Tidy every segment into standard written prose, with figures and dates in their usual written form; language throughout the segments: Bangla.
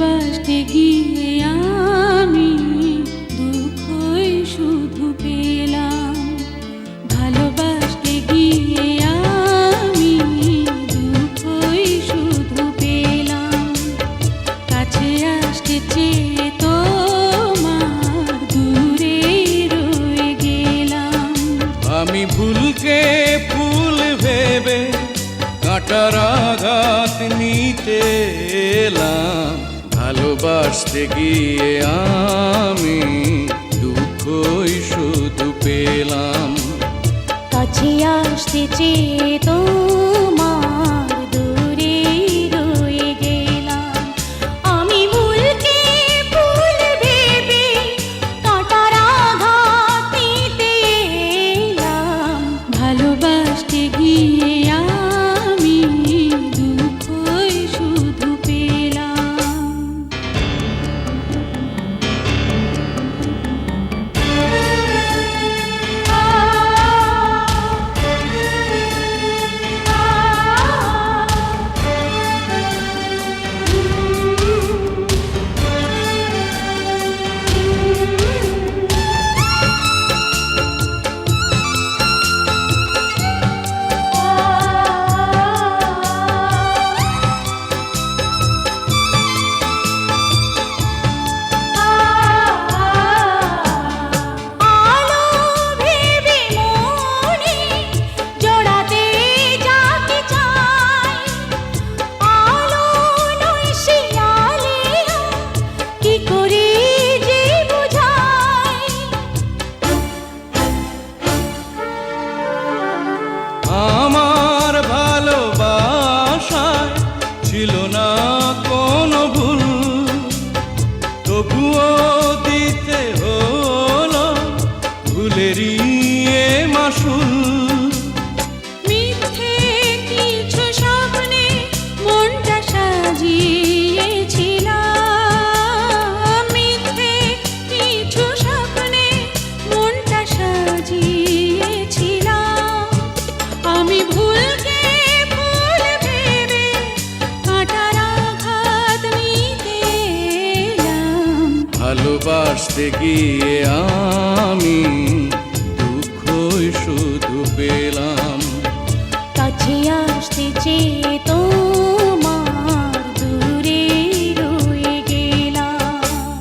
ভালোবাসতে গিয়ে আমি দুঃখই শুধু পেলাম। ভালোবাসতে গিয়ে আমি দুঃখই শুধু পেলাম। কাছে আসতে চেয়ে তোমার দূরে রয়ে গেলাম। আমি ভুলকে ফুল ভেবে কাঁটার আঘাত নিতে এলাম। ভালোবাসতে গিয়ে আমি দুঃখই শুধু পেলাম। কাছে আসতে চেয়ে তোমার দূরে রয়ে গেলাম। আমি ভুলকে ফুল ভেবে কাঁটার আঘাত নিতে এলাম। ভালোবাসতে গিয়ে আমি দুঃখই শুধু পেলাম। আমার ভালোবাসায় ছিল না কোনো ভুল, তবুও দিতে হলো ভুলেরই এ মাসুল। মিথ্যে কিছু স্বপ্নে মনটা সাজিয়েছিলাম। মিথ্যে কিছু স্বপ্নে মনটা সাজিয়েছিলাম। আমি ভুলকে ফুল ভেবে কাঁটার আঘাত নিতে এলাম। ভালোবাসতে গিয়ে আমি দুঃখই শুধু পেলাম। কাছে আসতে চেয়ে তোমার দূরে রয়ে গেলাম।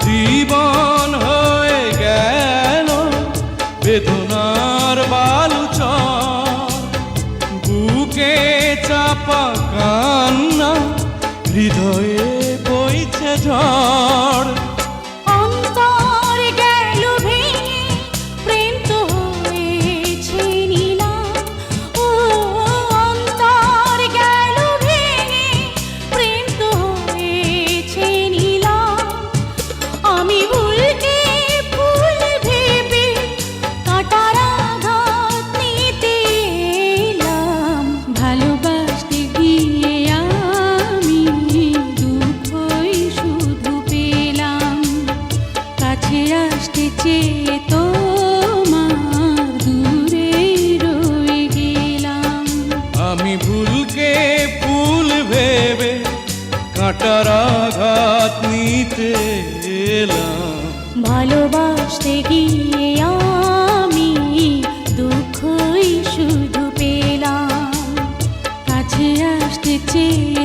জীবন হয়ে গেল বেদনার বালুচর, বুকে চাপা কান্না, হৃদয়ে বইছে ঝড়। অন্তর গেল ভেঙে প্রেম তো হয়েছে নিলাম। ও অন্তর গেল ভেঙে প্রেম তো হয়েছে নিলাম। আমি ভুলকে ফুল ভেবে কাঁটার আঘাত নিতে এলাম। ভালোবাসতে গিয়ে আমি দুঃখই শুধু পেলাম। কাছে আসতে চেয়ে তোমার দূরে রয়ে গেলাম। আমি ভুলকে ফুল ভেবে কাঁটার আঘাত নিতে এলাম। ভালোবাসতে গিয়ে আমি দুঃখই শুধু পেলাম। কাছে আসতে চেয়ে